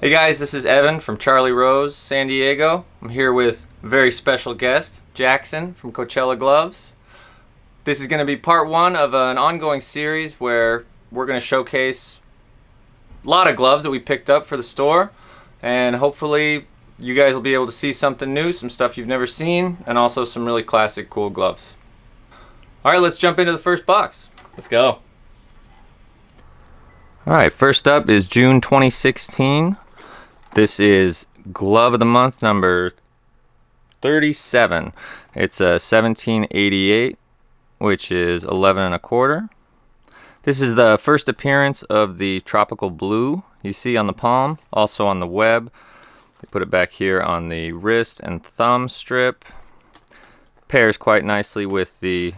Hey guys, this is Evan from Charlie Rose, San Diego. I'm here with a very special guest, Jaxon from Coachella Gloves. This is going to be part one of an ongoing series where we're going to showcase a lot of gloves that we picked up for the store, and hopefully you guys will be able to see something new, some stuff you've never seen, and also some really classic cool gloves. Alright, let's jump into the first box. Let's go. Alright, first up is June 2016. This is Glove of the Month number 37. It's a 1788, which is 11 1/4. This is the first appearance of the tropical blue you see on the palm, also on the web. They put it back here on the wrist and thumb strip. Pairs quite nicely with the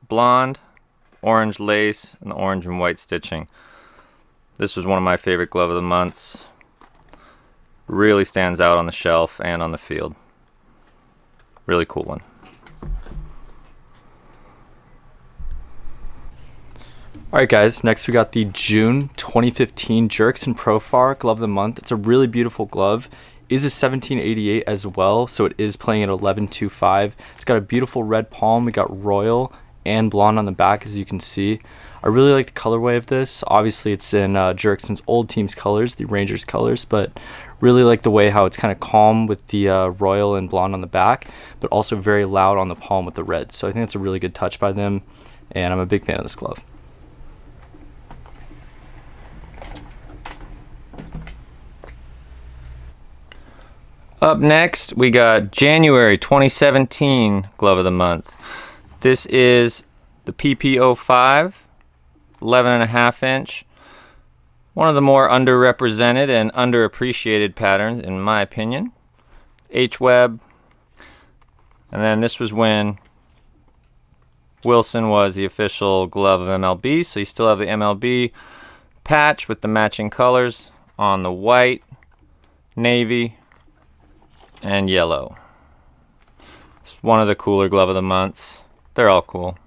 blonde, orange lace, and the orange and white stitching. This was one of my favorite glove of the months. Really stands out on the shelf and on the field. Really cool one. Alright guys, next we got the June 2015 Jaxon Profar Glove of the Month. It's a really beautiful glove. It is a 1788 as well, so it is playing at 11.25. It's got a beautiful red palm. We got royal and blonde on the back, as you can see. I really like the colorway of this. Obviously it's in Jaxon's old team's colors, the Rangers colors, but really like the way how it's kind of calm with the royal and blonde on the back, but also very loud on the palm with the red. So I think it's a really good touch by them, and I'm a big fan of this glove. Up next, we got January 2017 Glove of the Month. This is the PP.05, 11.5 inch. One of the more underrepresented and underappreciated patterns, in my opinion. H-Web. And then this was when Wilson was the official glove of MLB, so you still have the MLB patch with the matching colors on the white, navy, and yellow. It's one of the cooler glove of the months. They're all cool.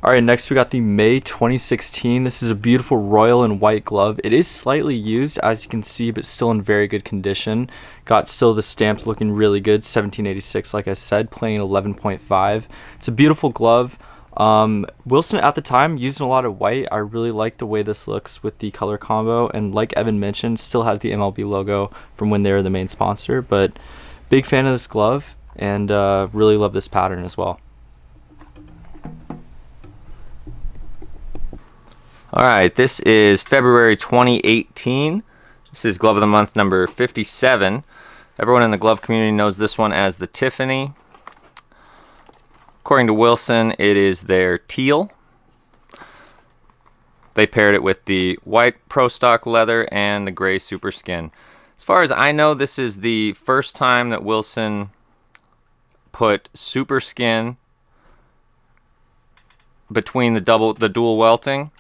Alright, next we got the May 2016. This is a beautiful royal and white glove. It is slightly used, as you can see, but still in very good condition. Got still the stamps looking really good. 1786, like I said, playing at 11.5. It's a beautiful glove. Wilson at the time using a lot of white. I really like the way this looks with the color combo, and like Evan mentioned, still has the MLB logo from when they were the main sponsor. But big fan of this glove, and really love this pattern as well. Alright, this is February 2018. This is Glove of the Month number 57. Everyone in the glove community knows this one as the Tiffany. According to Wilson, it is their teal. They paired it with the white Pro Stock leather and the gray Super Skin. As far as I know, this is the first time that Wilson put Super Skin between the dual welting.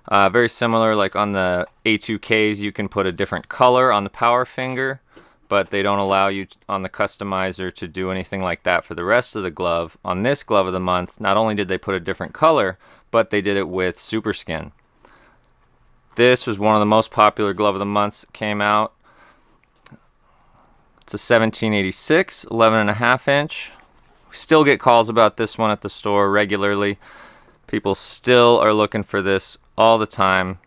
Very similar, like on the A2Ks, you can put a different color on the power finger, but they don't allow you on the customizer to do anything like that for the rest of the glove. On this Glove of the Month, not only did they put a different color, but they did it with Super Skin. This was one of the most popular Glove of the Months that came out. It's a 1786, 11.5 inch. We still get calls about this one at the store regularly. People still are looking for this all the time.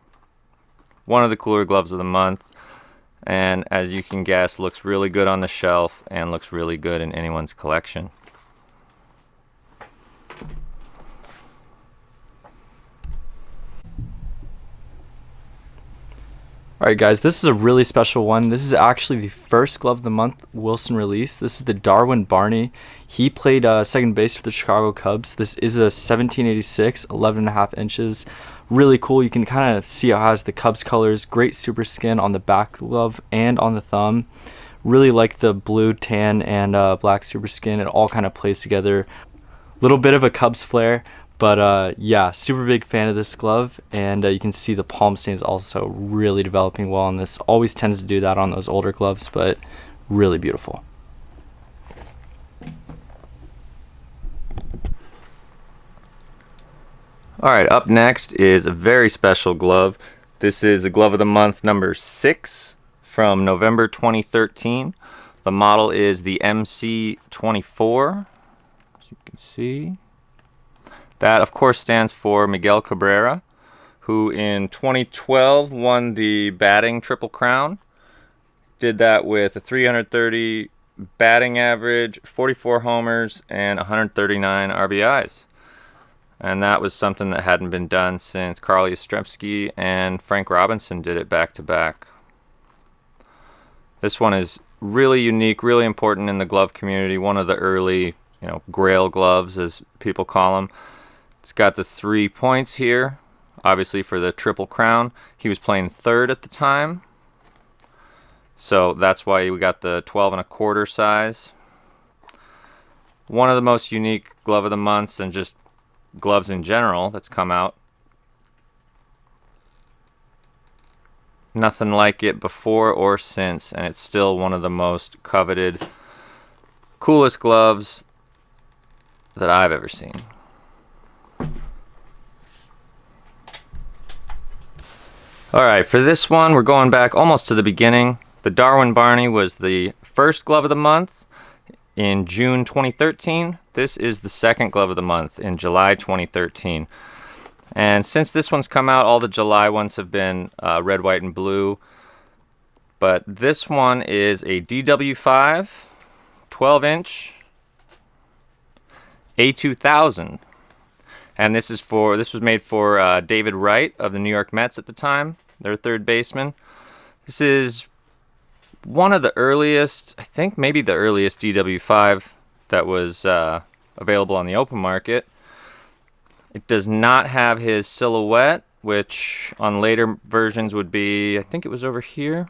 One of the cooler gloves of the month, and as you can guess, looks really good on the shelf and looks really good in anyone's collection. Alright guys, this is a really special one. This is actually the first Glove of the Month Wilson released. This is the Darwin Barney. He played second base for the Chicago Cubs. This is a 1786, 11.5 inches. Really cool. You can kind of see how it has the Cubs colors. Great Super Skin on the back glove and on the thumb. Really like the blue, tan, and black Super Skin. It all kind of plays together. Little bit of a Cubs flair. But yeah, super big fan of this glove, and you can see the palm stain is also really developing well on this. Always tends to do that on those older gloves, but really beautiful. Alright, up next is a very special glove. This is the Glove of the Month number 6 from November 2013. The model is the MC24, as you can see. That, of course, stands for Miguel Cabrera, who in 2012 won the batting Triple Crown. Did that with a 330 batting average, 44 homers, and 139 RBIs. And that was something that hadn't been done since Carl Yastrzemski and Frank Robinson did it back-to-back. This one is really unique, really important in the glove community. One of the early, grail gloves, as people call them. It's got the 3 points here, obviously for the Triple Crown. He was playing third at the time, so that's why we got the 12 1/4 size. One of the most unique glove of the months, and just gloves in general, that's come out. Nothing like it before or since, and it's still one of the most coveted, coolest gloves that I've ever seen. Alright, for this one, we're going back almost to the beginning. The Darwin Barney was the first glove of the month in June 2013. This is the second glove of the month in July 2013. And since this one's come out, all the July ones have been red, white, and blue. But this one is a DW5, 12-inch, A2000. And this was made for David Wright of the New York Mets at the time, their third baseman. This is one of the earliest, I think maybe the earliest DW5 that was available on the open market. It does not have his silhouette, which on later versions would be, I think it was over here.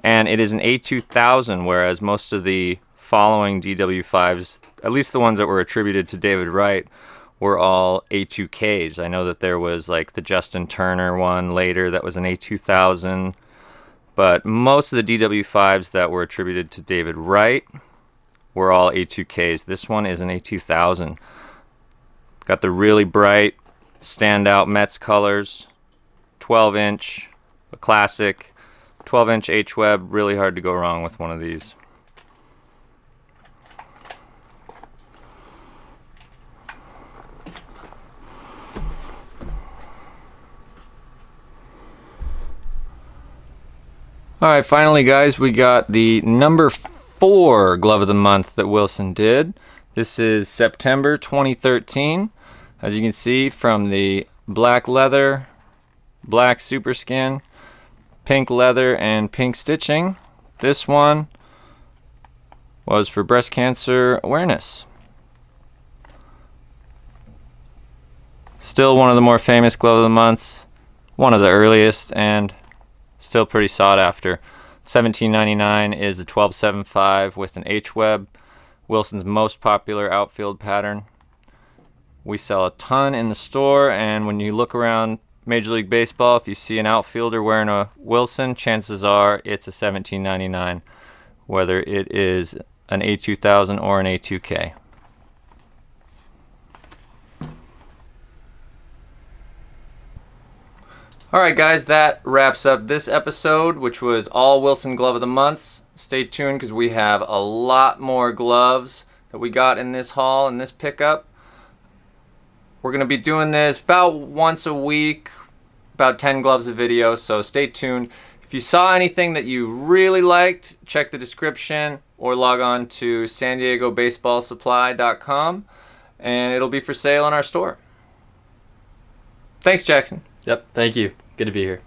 And it is an A2000, whereas most of the following DW5s, at least the ones that were attributed to David Wright, were all A2Ks. I know that there was like the Justin Turner one later that was an A2000, but most of the DW5s that were attributed to David Wright were all A2Ks. This one is an A2000. Got the really bright, standout Mets colors, 12-inch, a classic, 12-inch H-Web, really hard to go wrong with one of these. Alright, finally guys, we got the number 4 glove of the month that Wilson did. This is September 2013. As you can see from the black leather, black super skin, pink leather, and pink stitching, this one was for breast cancer awareness. Still one of the more famous glove of the months, one of the earliest, and still pretty sought after. $17.99 is the 12.75 with an H-Web, Wilson's most popular outfield pattern. We sell a ton in the store, and when you look around Major League Baseball, if you see an outfielder wearing a Wilson, chances are it's a $17.99, whether it is an A2000 or an A2K. Alright guys, that wraps up this episode, which was all Wilson Glove of the Months. Stay tuned because we have a lot more gloves that we got in this haul, in this pickup. We're going to be doing this about once a week, about 10 gloves a video, so stay tuned. If you saw anything that you really liked, check the description or log on to sandiegobaseballsupply.com and it'll be for sale in our store. Thanks, Jackson. Yep, thank you. Good to be here.